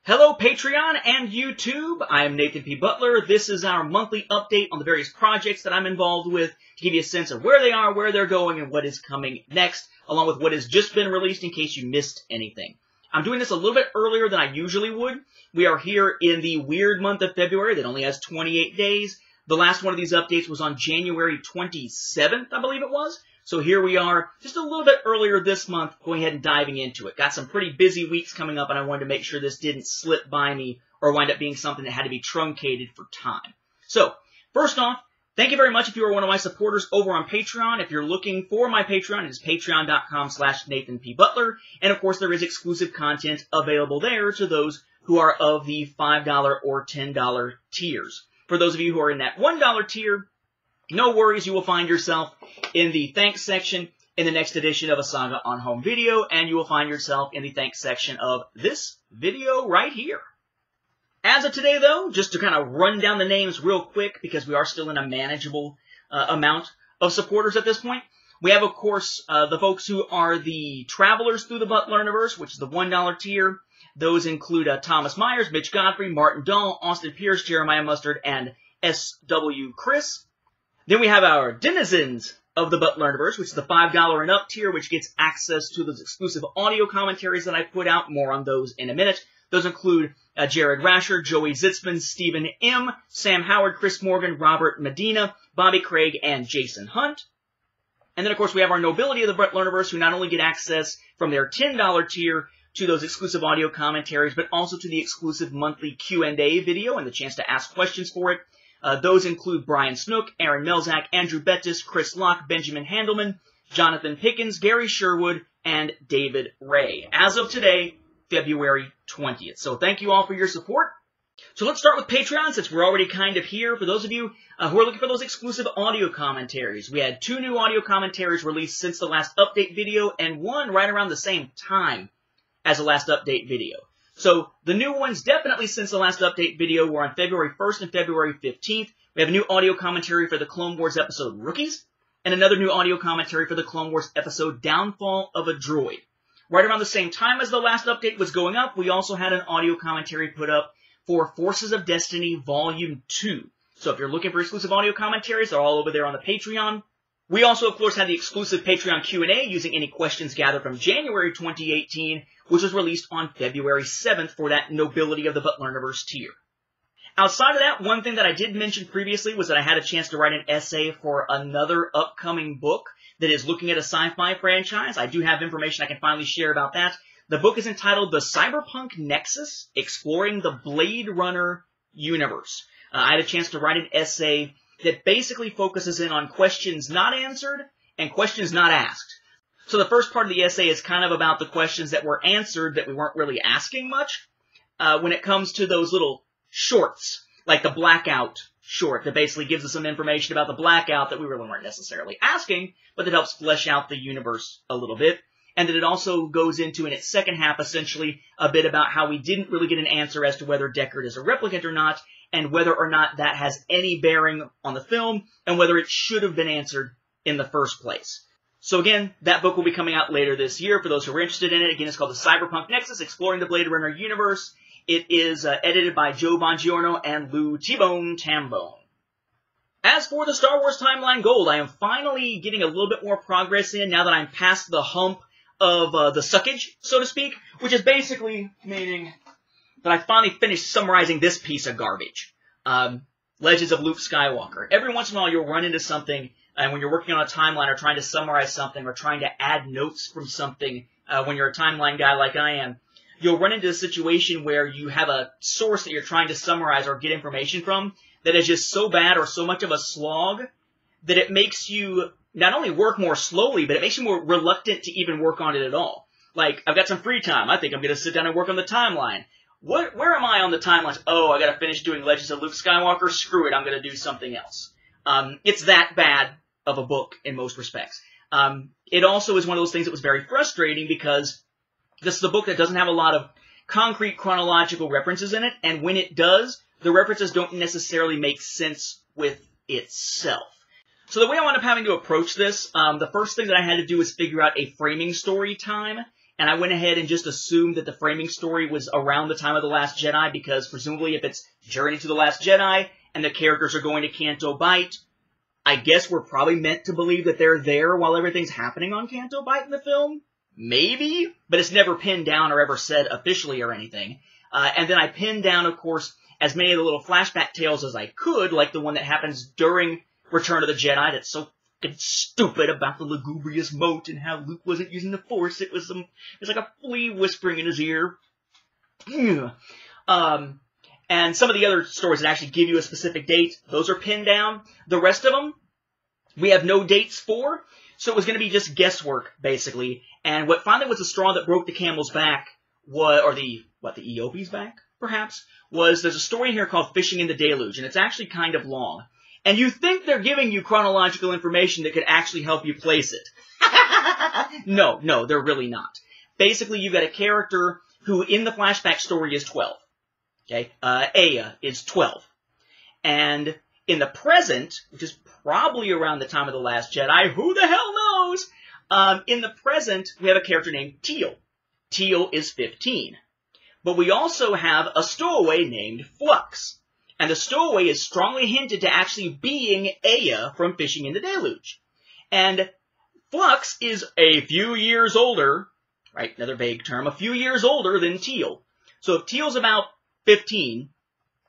Hello Patreon and YouTube, I am Nathan P. Butler. This is our monthly update on the various projects that I'm involved with to give you a sense of where they are, where they're going, and what is coming next, along with what has just been released in case you missed anything. I'm doing this a little bit earlier than I usually would. We are here in the weird month of February that only has 28 days. The last one of these updates was on January 27th, I believe it was. So here we are, just a little bit earlier this month, going ahead and diving into it. Got some pretty busy weeks coming up, and I wanted to make sure this didn't slip by me or wind up being something that had to be truncated for time. So, first off, thank you very much if you are one of my supporters over on Patreon. If you're looking for my Patreon, it is patreon.com/NathanPButler. And of course, there is exclusive content available there to those who are of the $5 or $10 tiers. For those of you who are in that $1 tier, no worries, you will find yourself in the thanks section in the next edition of A Saga on Home Video, and you will find yourself in the thanks section of this video right here. As of today, though, just to kind of run down the names real quick, because we are still in a manageable amount of supporters at this point, we have, of course, the folks who are the travelers through the Butler universe, which is the $1 tier. Those include Thomas Myers, Mitch Godfrey, Martin Dahl, Austin Pierce, Jeremiah Mustard, and S.W. Chris. Then we have our denizens of the Butler universe, which is the $5 and up tier, which gets access to those exclusive audio commentaries that I put out. More on those in a minute. Those include Jared Rasher, Joey Zitzman, Stephen M., Sam Howard, Chris Morgan, Robert Medina, Bobby Craig, and Jason Hunt. And then, of course, we have our nobility of the Butler universe, who not only get access from their $10 tier to those exclusive audio commentaries, but also to the exclusive monthly Q&A video and the chance to ask questions for it. Those include Brian Snook, Aaron Melzak, Andrew Bettis, Chris Locke, Benjamin Handelman, Jonathan Pickens, Gary Sherwood, and David Ray. As of today, February 20th. So thank you all for your support. So let's start with Patreon, since we're already kind of here. For those of you who are looking for those exclusive audio commentaries, we had 2 new audio commentaries released since the last update video, and one right around the same time as the last update video. So the new ones, definitely since the last update video, were on February 1st and February 15th. We have a new audio commentary for the Clone Wars episode Rookies, and another new audio commentary for the Clone Wars episode Downfall of a Droid. Right around the same time as the last update was going up, we also had an audio commentary put up for Forces of Destiny Volume 2. So if you're looking for exclusive audio commentaries, they're all over there on the Patreon. We also, of course, had the exclusive Patreon Q&A using any questions gathered from January 2018, which was released on February 7th for that Nobility of the Butler universe tier. Outside of that, one thing that I did mention previously was that I had a chance to write an essay for another upcoming book that is looking at a sci-fi franchise. I do have information I can finally share about that. The book is entitled The Cyberpunk Nexus, Exploring the Blade Runner Universe. I had a chance to write an essay that basically focuses in on questions not answered and questions not asked. So the first part of the essay is kind of about the questions that were answered that we weren't really asking much. When it comes to those little shorts, like the Blackout short that basically gives us some information about the Blackout that we really weren't necessarily asking, but that helps flesh out the universe a little bit. And that it also goes into, in its second half, essentially, a bit about how we didn't really get an answer as to whether Deckard is a replicant or not, and whether or not that has any bearing on the film, and whether it should have been answered in the first place. So again, that book will be coming out later this year for those who are interested in it. Again, it's called The Cyberpunk Nexus, Exploring the Blade Runner Universe. It is edited by Joe Bongiorno and Lou T-Bone Tambone. As for the Star Wars Timeline Gold, I am finally getting a little bit more progress in now that I'm past the hump of the suckage, so to speak, which is basically meaning that I finally finished summarizing this piece of garbage. Legends of Luke Skywalker. Every once in a while you'll run into something, and when you're working on a timeline or trying to summarize something or trying to add notes from something, when you're a timeline guy like I am, you'll run into a situation where you have a source that you're trying to summarize or get information from that is just so bad or so much of a slog that it makes you not only work more slowly, but it makes you more reluctant to even work on it at all. Like, I've got some free time. I think I'm going to sit down and work on the timeline. Where am I on the timeline? Oh, I got to finish doing Legends of Luke Skywalker. Screw it, I'm going to do something else. It's that bad of a book in most respects. It also is one of those things that was very frustrating because this is a book that doesn't have a lot of concrete chronological references in it, and when it does, the references don't necessarily make sense with itself. So the way I wound up having to approach this, the first thing that I had to do was figure out a framing story time, and I went ahead and just assumed that the framing story was around the time of The Last Jedi, because presumably if it's Journey to the Last Jedi and the characters are going to Canto Bight, I guess we're probably meant to believe that they're there while everything's happening on Canto Bight in the film. Maybe, but it's never pinned down or ever said officially or anything. And then I pinned down, of course, as many of the little flashback tales as I could, like the one that happens during Return of the Jedi that's so fucking stupid about the lugubrious moat and how Luke wasn't using the Force. It was like a flea whispering in his ear. And some of the other stories that actually give you a specific date, those are pinned down. The rest of them, we have no dates for, so it was going to be just guesswork, basically. And what finally was the straw that broke the camel's back, or the Eopie's back, perhaps, was there's a story here called Fishing in the Deluge, and it's actually kind of long. And you think they're giving you chronological information that could actually help you place it. No, they're really not. Basically, you've got a character who in the flashback story is 12. Okay, Aya is 12. And in the present, which is probably around the time of The Last Jedi, who the hell knows? In the present, we have a character named Teal. Teal is 15. But we also have a stowaway named Flux. And the stowaway is strongly hinted to actually being Aya from Fishing in the Deluge. And Flux is a few years older, right, another vague term, a few years older than Teal. So if Teal's about 15,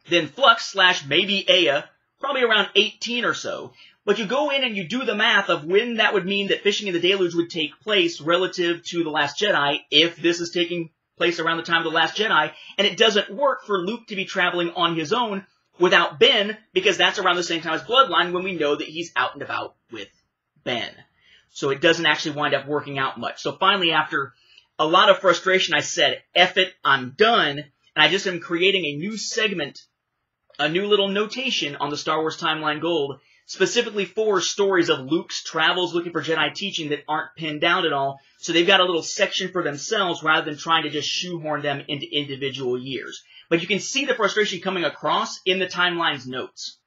then Flux / maybe Aya, probably around 18 or so. But you go in and you do the math of when that would mean that Fishing in the Deluge would take place relative to The Last Jedi, if this is taking place around the time of The Last Jedi, and it doesn't work for Luke to be traveling on his own without Ben, because that's around the same time as Bloodline when we know that he's out and about with Ben. So it doesn't actually wind up working out much. So finally, after a lot of frustration, I said, F it, I'm done, and I just am creating a new segment, a new little notation on the Star Wars Timeline Gold, specifically for stories of Luke's travels looking for Jedi teaching that aren't pinned down at all, so they've got a little section for themselves rather than trying to just shoehorn them into individual years. But you can see the frustration coming across in the timeline's notes.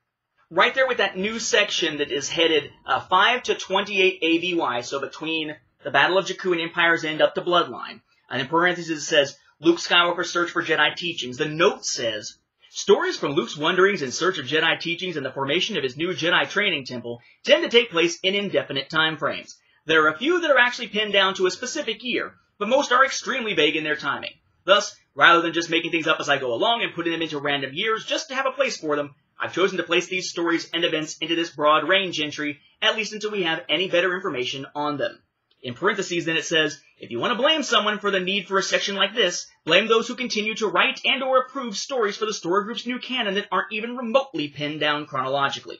Right there with that new section that is headed 5 to 28 ABY, so between the Battle of Jakku and Empire's End up to Bloodline. And in parentheses it says, Luke Skywalker's search for Jedi teachings. The note says, stories from Luke's wanderings in search of Jedi teachings and the formation of his new Jedi training temple tend to take place in indefinite time frames. There are a few that are actually pinned down to a specific year, but most are extremely vague in their timing. Thus, rather than just making things up as I go along and putting them into random years just to have a place for them, I've chosen to place these stories and events into this broad range entry, at least until we have any better information on them. In parentheses, then it says, if you want to blame someone for the need for a section like this, blame those who continue to write and or approve stories for the story group's new canon that aren't even remotely pinned down chronologically.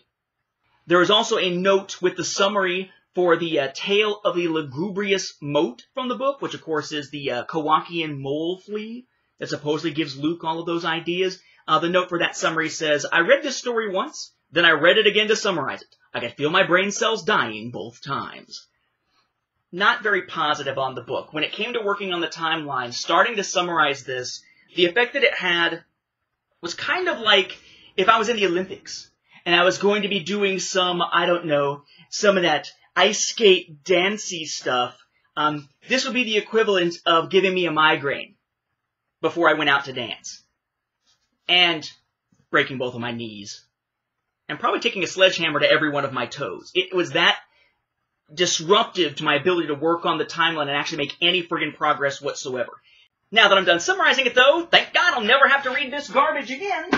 There is also a note with the summary for the tale of the lugubrious moat from the book, which of course is the Kowakian mole flea that supposedly gives Luke all of those ideas. The note for that summary says, I read this story once, then I read it again to summarize it. I could feel my brain cells dying both times. Not very positive on the book. When it came to working on the timeline, starting to summarize this, the effect that it had was kind of like if I was in the Olympics and I was going to be doing some, I don't know, some of that ice skate dancey stuff. This would be the equivalent of giving me a migraine before I went out to dance. And breaking both of my knees. And probably taking a sledgehammer to every one of my toes. It was that disruptive to my ability to work on the timeline and actually make any friggin' progress whatsoever. Now that I'm done summarizing it, though, thank God I'll never have to read this garbage again.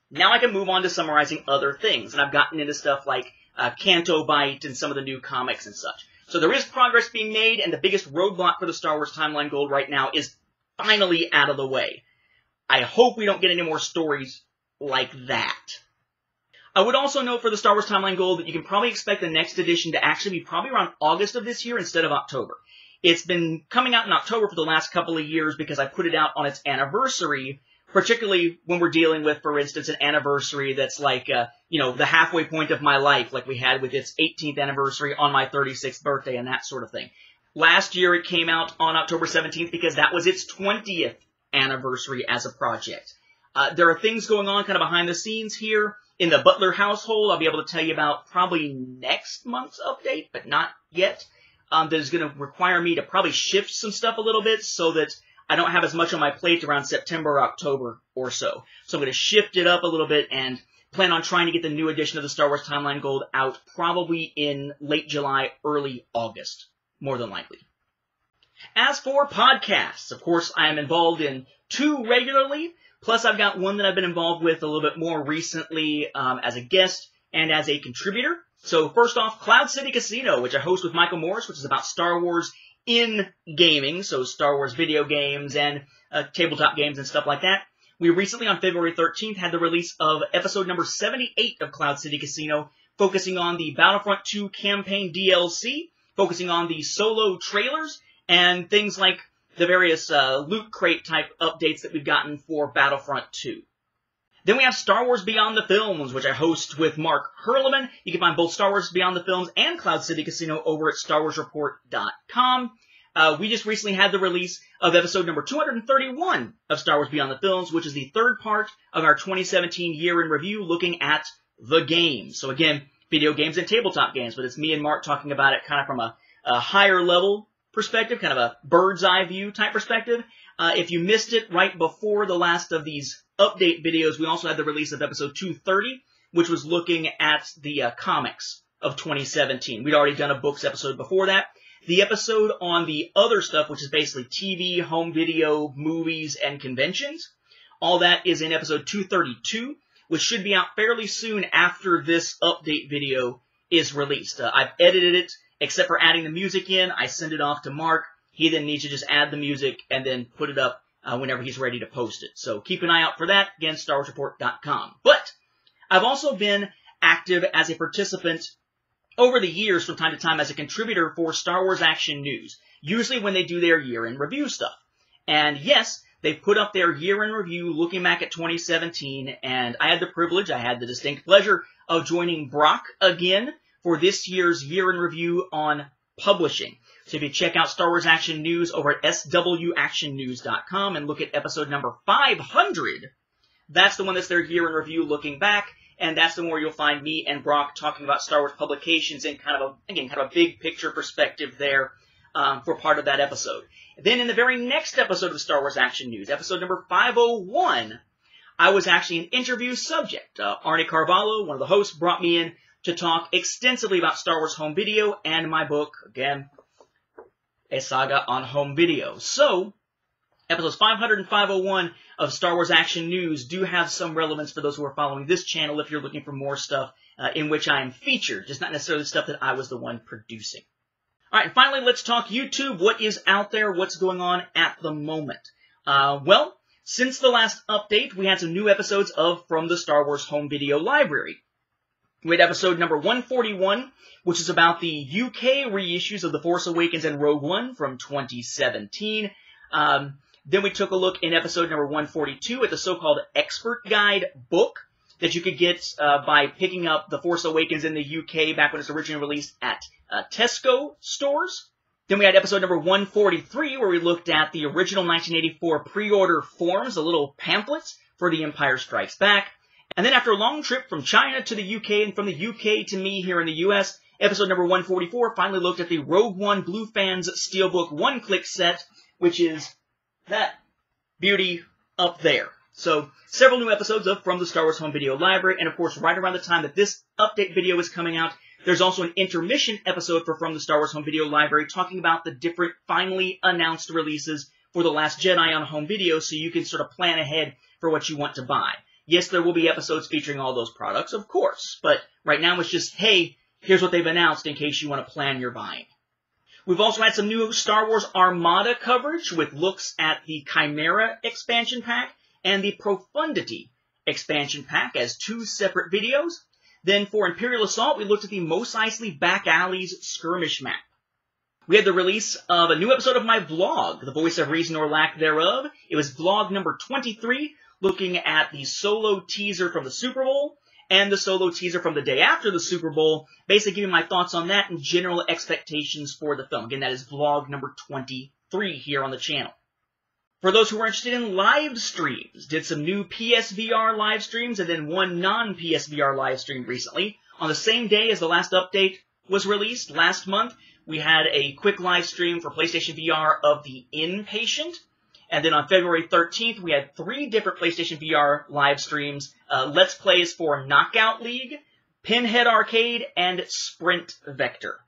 Now I can move on to summarizing other things. And I've gotten into stuff like Canto Bight and some of the new comics and such. So there is progress being made, and the biggest roadblock for the Star Wars Timeline Gold right now is finally out of the way. I hope we don't get any more stories like that. I would also note for the Star Wars Timeline Gold that you can probably expect the next edition to actually be probably around August of this year instead of October. It's been coming out in October for the last couple of years because I put it out on its anniversary, particularly when we're dealing with, for instance, an anniversary that's like, the halfway point of my life, like we had with its 18th anniversary on my 36th birthday and that sort of thing. Last year it came out on October 17th because that was its 20th anniversary as a project. There are things going on kind of behind the scenes here in the Butler household. I'll be able to tell you about probably next month's update, but not yet. that is going to require me to probably shift some stuff a little bit so that I don't have as much on my plate around September or October or so. So I'm going to shift it up a little bit and plan on trying to get the new edition of the Star Wars Timeline Gold out probably in late July, early August, more than likely. As for podcasts, of course, I am involved in 2 regularly, plus I've got one that I've been involved with a little bit more recently as a guest and as a contributor. So first off, Cloud City Casino, which I host with Michael Morris, which is about Star Wars in gaming, so Star Wars video games and tabletop games and stuff like that. We recently, on February 13th, had the release of episode number 78 of Cloud City Casino, focusing on the Battlefront 2 campaign DLC, focusing on the solo trailers, and things like the various loot crate type updates that we've gotten for Battlefront 2. Then we have Star Wars Beyond the Films, which I host with Mark Hurleman. You can find both Star Wars Beyond the Films and Cloud City Casino over at StarWarsReport.com. We just recently had the release of episode number 231 of Star Wars Beyond the Films, which is the 3rd part of our 2017 year in review looking at the games. So again, video games and tabletop games, but it's me and Mark talking about it kind of from a higher level perspective, kind of a bird's eye view type perspective. If you missed it right before the last of these update videos, we also had the release of episode 230, which was looking at the comics of 2017. We'd already done a books episode before that. The episode on the other stuff, which is basically TV, home video, movies, and conventions, all that is in episode 232, which should be out fairly soon after this update video is released. I've edited it, except for adding the music in. I send it off to Mark. He then needs to just add the music and then put it up whenever he's ready to post it. So keep an eye out for that. Again, StarWarsReport.com. But I've also been active as a participant over the years from time to time as a contributor for Star Wars Action News, usually when they do their year-in review stuff. And yes, they put up their year-in review looking back at 2017, and I had the distinct pleasure of joining Brock again for this year's year-in review on publishing. So if you check out Star Wars Action News over at swactionnews.com and look at episode number 500, that's the one that's their year-in review looking back. And that's the one where you'll find me and Brock talking about Star Wars publications in kind of a big picture perspective there for part of that episode. Then in the very next episode of Star Wars Action News, episode number 501, I was actually an interview subject. Arnie Carvalho, one of the hosts, brought me in to talk extensively about Star Wars home video and my book, again, A Saga on Home Video. So, episodes 500 and 501 of Star Wars Action News do have some relevance for those who are following this channel if you're looking for more stuff in which I am featured, just not necessarily stuff that I was the one producing. All right, and finally, let's talk YouTube. What is out there? What's going on at the moment? Well, since the last update, we had some new episodes of From the Star Wars Home Video Library. We had episode number 141, which is about the UK reissues of The Force Awakens and Rogue One from 2017. Then we took a look in episode number 142 at the so-called Expert Guide book that you could get by picking up The Force Awakens in the UK back when it was originally released at Tesco stores. Then we had episode number 143 where we looked at the original 1984 pre-order forms, the little pamphlets for The Empire Strikes Back. And then after a long trip from China to the UK and from the UK to me here in the US, episode number 144 finally looked at the Rogue One Blue Fans Steelbook one-click set, which is that beauty up there. So, several new episodes of From the Star Wars Home Video Library, and of course, right around the time that this update video is coming out, there's also an intermission episode for From the Star Wars Home Video Library talking about the different finally announced releases for The Last Jedi on home video, so you can sort of plan ahead for what you want to buy. Yes, there will be episodes featuring all those products, of course, but right now it's just, hey, here's what they've announced in case you want to plan your buying. We've also had some new Star Wars Armada coverage with looks at the Chimera expansion pack and the Profundity expansion pack as 2 separate videos. Then for Imperial Assault, we looked at the Mos Eisley Back Alleys skirmish map. We had the release of a new episode of my vlog, The Voice of Reason or Lack Thereof. It was vlog number 23, looking at the solo teaser from the Super Bowl and the solo teaser from the day after the Super Bowl, basically giving my thoughts on that and general expectations for the film. Again, that is vlog number 23 here on the channel. For those who are interested in live streams, did some new PSVR live streams and then one non-PSVR live stream recently. On the same day as the last update was released last month, we had a quick live stream for PlayStation VR of The Inpatient. And then on February 13th, we had 3 different PlayStation VR live streams. Let's Plays for Knockout League, Pinhead Arcade, and Sprint Vector.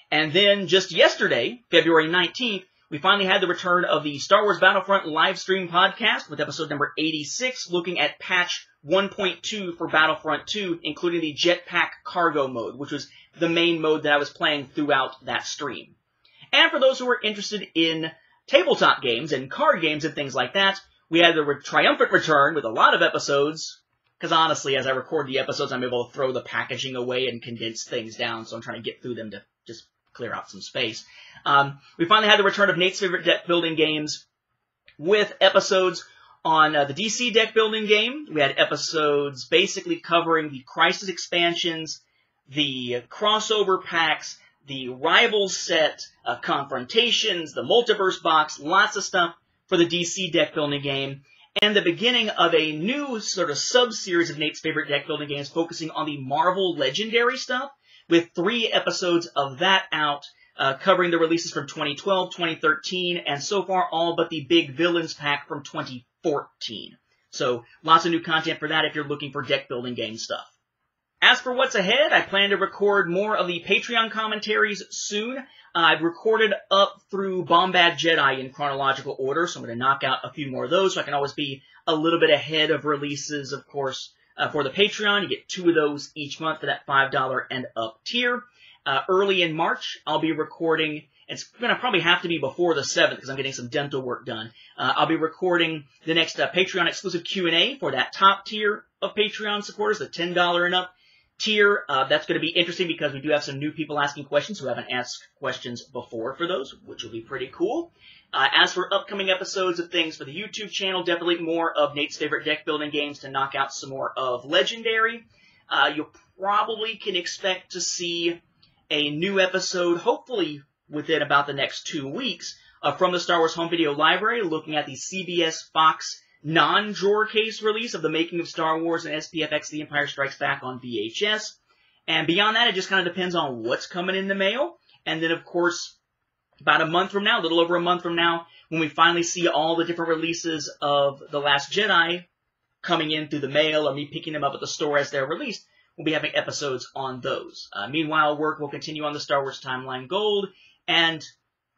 And then just yesterday, February 19th, we finally had the return of the Star Wars Battlefront live stream podcast with episode number 86, looking at patch 1.2 for Battlefront 2, including the Jetpack Cargo mode, which was the main mode that I was playing throughout that stream. And for those who are interested in tabletop games and card games and things like that, we had the triumphant return with a lot of episodes, because honestly, as I record the episodes, I'm able to throw the packaging away and condense things down, so I'm trying to get through them to just clear out some space. We finally had the return of Nate's favorite deck building games with episodes on the DC deck building game. We had episodes basically covering the Crisis expansions, the crossover packs, the Rivals set, Confrontations, the Multiverse box, lots of stuff for the DC deck building game, and the beginning of a new sort of sub-series of Nate's favorite deck building games focusing on the Marvel Legendary stuff, with 3 episodes of that out, covering the releases from 2012, 2013, and so far all but the Big Villains pack from 2014. So lots of new content for that if you're looking for deck building game stuff. As for what's ahead, I plan to record more of the Patreon commentaries soon. I've recorded up through Bombad Jedi in chronological order, so I'm going to knock out a few more of those so I can always be a little bit ahead of releases, of course, for the Patreon. You get 2 of those each month for that $5 and up tier. Early in March, I'll be recording. It's going to probably have to be before the 7th because I'm getting some dental work done. I'll be recording the next Patreon exclusive Q&A for that top tier of Patreon supporters, the $10 and up tier. That's going to be interesting because we do have some new people asking questions who haven't asked questions before for those, which will be pretty cool. As for upcoming episodes of things for the YouTube channel, definitely more of Nate's favorite deck building games to knock out some more of Legendary. You probably can expect to see a new episode, hopefully within about the next 2 weeks, from the Star Wars Home Video Library, looking at the CBS Fox non-drawer case release of The Making of Star Wars and SPFX The Empire Strikes Back on VHS. And beyond that, it just kind of depends on what's coming in the mail. And then, of course, about a month from now, a little over a month from now, when we finally see all the different releases of The Last Jedi coming in through the mail or me picking them up at the store as they're released, we'll be having episodes on those. Meanwhile, work will continue on the Star Wars Timeline Gold and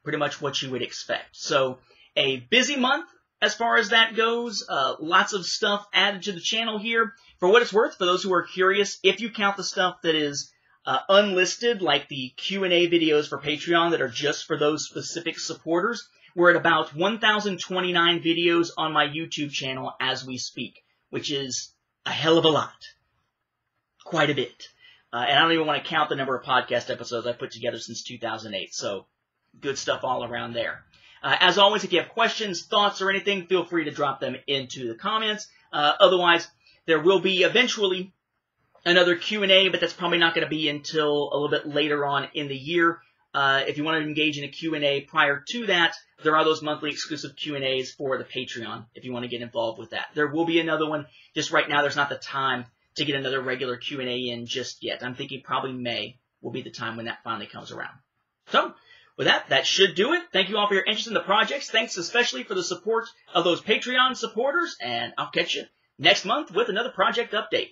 pretty much what you would expect. So, a busy month as far as that goes. Lots of stuff added to the channel here. For what it's worth, for those who are curious, if you count the stuff that is unlisted, like the Q&A videos for Patreon that are just for those specific supporters, we're at about 1,029 videos on my YouTube channel as we speak, which is a hell of a lot. Quite a bit. And I don't even want to count the number of podcast episodes I've put together since 2008, so good stuff all around there. As always, if you have questions, thoughts, or anything, feel free to drop them into the comments. Otherwise, there will be eventually another Q&A, but that's probably not going to be until a little bit later on in the year. If you want to engage in a Q&A prior to that, there are those monthly exclusive Q&As for the Patreon if you want to get involved with that. There will be another one. Just right now, there's not the time to get another regular Q&A in just yet. I'm thinking probably May will be the time when that finally comes around. So, with that, that should do it. Thank you all for your interest in the projects. Thanks especially for the support of those Patreon supporters, and I'll catch you next month with another project update.